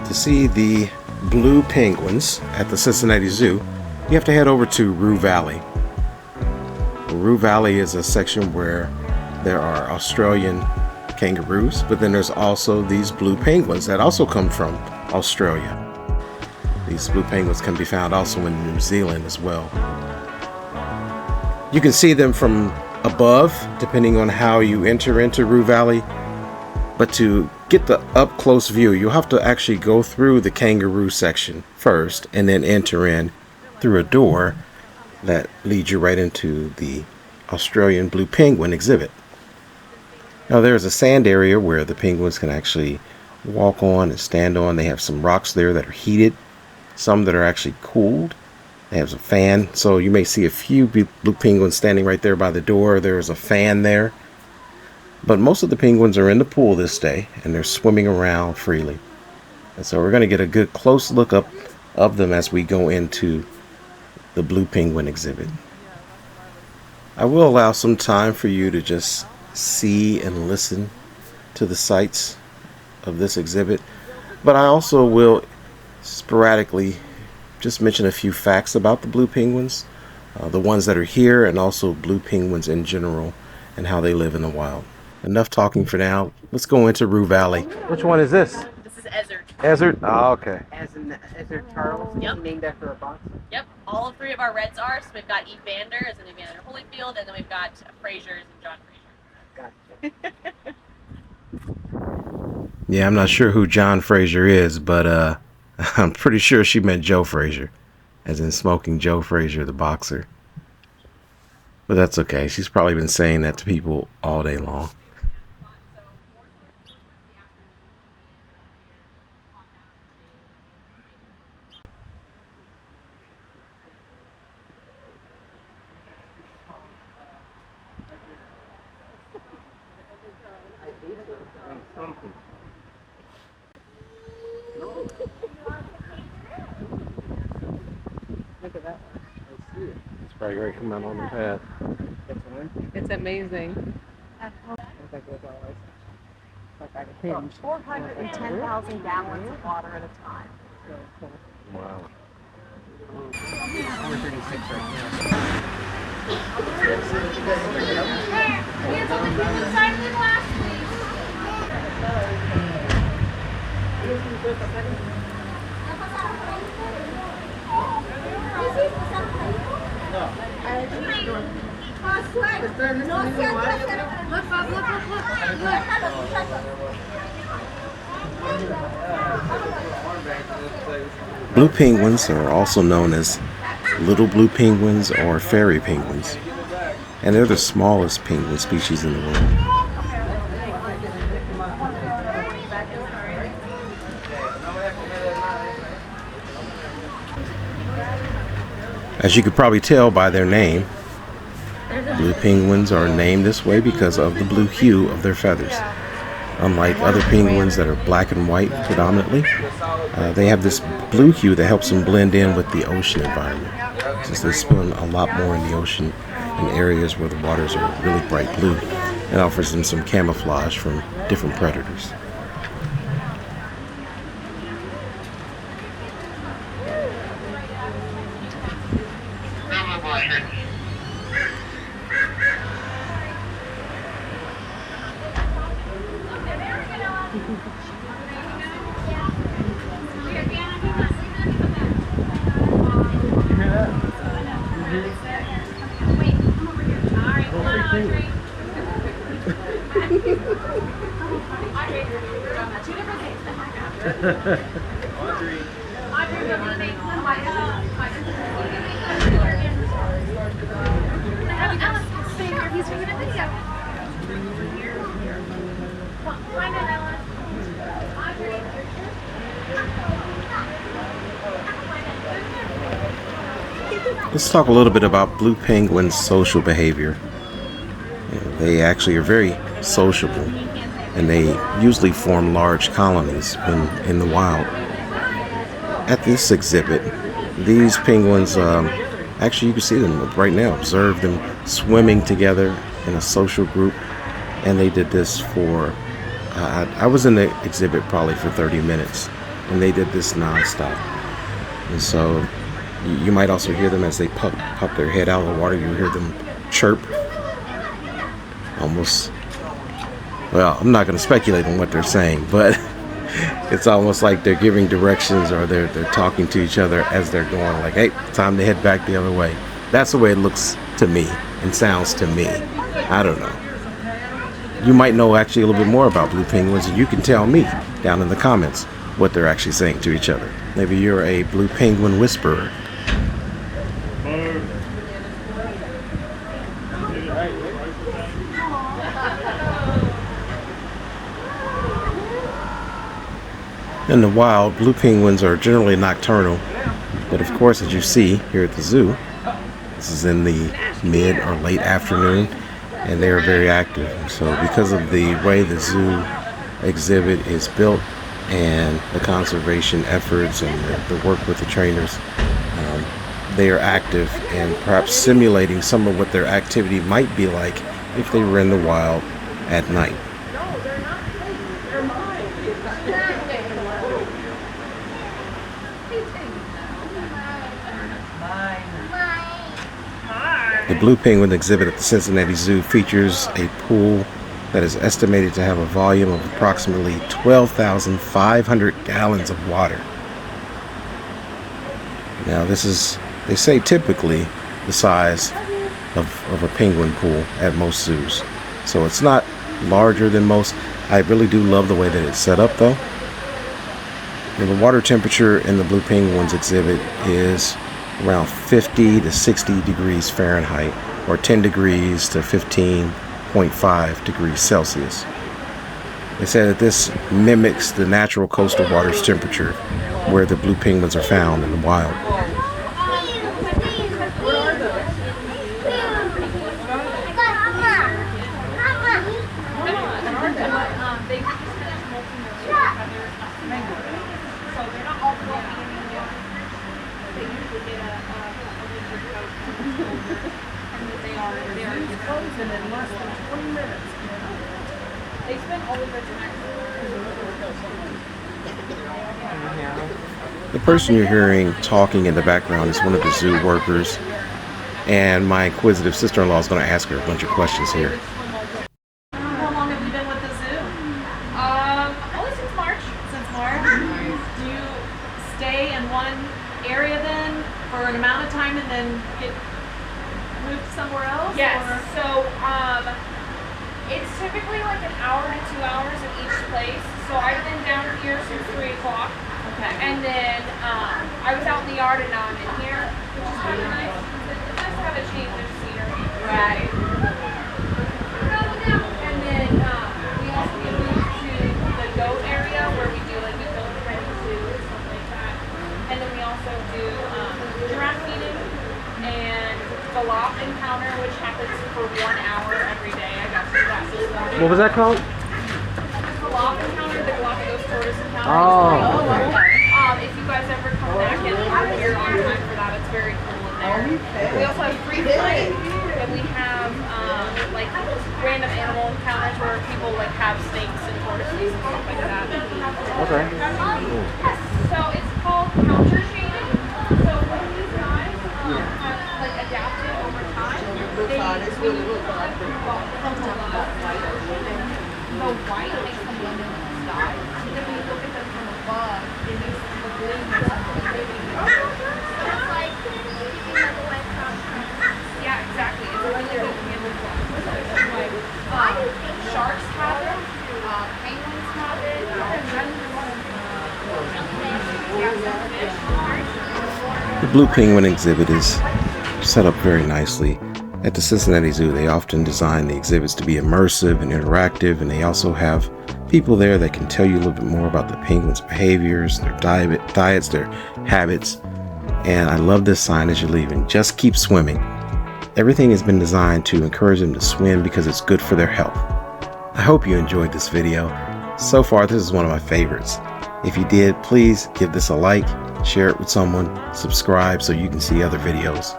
To see the blue penguins at the Cincinnati Zoo, you have to head over to Roo Valley. Roo Valley is a section where there are Australian kangaroos, but then there's also these blue penguins that also come from Australia. These blue penguins can be found also in New Zealand as well. You can see them from above, depending on how you enter into Roo Valley. But to get the up-close view, you'll have to actually go through the kangaroo section first and then enter in through a door that leads you right into the Australian blue penguin exhibit. Now there's a sand area where the penguins can actually walk on and stand on. They have some rocks there that are heated, some that are actually cooled. They have a fan, so you may see a few blue penguins standing right there by the door. There's a fan there. But most of the penguins are in the pool this day, and they're swimming around freely. And so we're going to get a good close look up of them as we go into the blue penguin exhibit. I will allow some time for you to just see and listen to the sights of this exhibit, but I also will sporadically just mention a few facts about the blue penguins, the ones that are here, and also blue penguins in general and how they live in the wild. Enough talking for now. Let's go into Roo Valley. Which one is this? This is Ezzard. Ezzard? Oh, okay. As in Ezzard Charles, Yep. named after a boxer. Yep, all three of our Reds are. So we've got Evander as in Evander Holyfield, and then we've got Fraser as in John Fraser. Gotcha. Yeah, I'm not sure who John Fraser is, but I'm pretty sure she meant Joe Fraser, as in Smoking Joe Fraser, the boxer. But that's okay. She's probably been saying that to people all day long. Look at that one. I see it. It's probably right coming out on the path. That's one. It's amazing. Looks like it's all like I hinge. 410,000 gallons of water at a time. Wow. 436 right now. Hands on the inside of the glass, Blue penguins are also known as little blue penguins or fairy penguins, and they're the smallest penguin species in the world. As you could probably tell by their name, blue penguins are named this way because of the blue hue of their feathers. Unlike other penguins that are black and white predominantly, they have this blue hue that helps them blend in with the ocean environment, since they spend a lot more in the ocean in areas where the waters are really bright blue. It offers them some camouflage from different predators. Let's talk a little bit about blue penguins' social behavior. They actually are very sociable, and they usually form large colonies when in the wild. At this exhibit, these penguins, actually you can see them right now, observe them swimming together in a social group, and they did this for, I was in the exhibit probably for 30 minutes, and they did this non-stop. And so you might also hear them as they pop their head out of the water. You hear them chirp. Almost, well, I'm not going to speculate on what they're saying, but it's almost like they're giving directions, or they're talking to each other as they're going, like, hey, time to head back the other way. That's the way it looks to me and sounds to me. I don't know. You might know actually a little bit more about blue penguins, and you can tell me down in the comments what they're actually saying to each other. Maybe you're a blue penguin whisperer. In the wild, blue penguins are generally nocturnal, but of course, as you see here at the zoo, this is in the mid or late afternoon, and they are very active. So because of the way the zoo exhibit is built and the conservation efforts and the work with the trainers, they are active and perhaps simulating some of what their activity might be like if they were in the wild at night. The blue penguin exhibit at the Cincinnati Zoo features a pool that is estimated to have a volume of approximately 12,500 gallons of water. Now this is, they say, typically the size of a penguin pool at most zoos. So it's not larger than most. I really do love the way that it's set up though. And the water temperature in the blue penguins exhibit is around 50 to 60 degrees Fahrenheit, or 10 degrees to 15.5 degrees Celsius. They say that this mimics the natural coastal water's temperature where the blue penguins are found in the wild. The person you're hearing talking in the background is one of the zoo workers, and my inquisitive sister-in-law is going to ask her a bunch of questions here. How long have you been with the zoo? Only since March. Since March? Do you stay in one area then for an amount of time and then get moved somewhere else? Yes. Or? So, it's typically like an hour to 2 hours in each place. So I've been down here since 3 o'clock. Okay. And then I was out in the yard and now I'm in here, which is kind of nice. It's nice to have a change of scenery. Right. And then we also get moved to the goat area where we do like the goat petting zoo and stuff like that. And then we also do giraffe feeding and the lop encounter, which happens for 1 hour every day. I got some that this morning. What was that called? The lop encounter, the Galapagos tortoise encounter. Oh, okay. If you guys ever come back and are here on time for that, it's very cool in there. We also have free flight, and we have like random animal encounters where people like have snakes and tortoises and stuff like that. Okay. So it's called counter chaining. So when these guys have like adapted over time, when you look at the white makes them blend in with the sky. And then when you look at them from above, it makes the blue makes them yeah, exactly. It's a really good camouflage. Sharks have it, penguins have it, The blue penguin exhibit is set up very nicely. At the Cincinnati Zoo, they often design the exhibits to be immersive and interactive, and they also have people there that can tell you a little bit more about the penguins' behaviors, their diets, their habits. And I love this sign as you're leaving: just keep swimming. Everything has been designed to encourage them to swim because it's good for their health. I hope you enjoyed this video. So far, this is one of my favorites. If you did, please give this a like, share it with someone, subscribe so you can see other videos.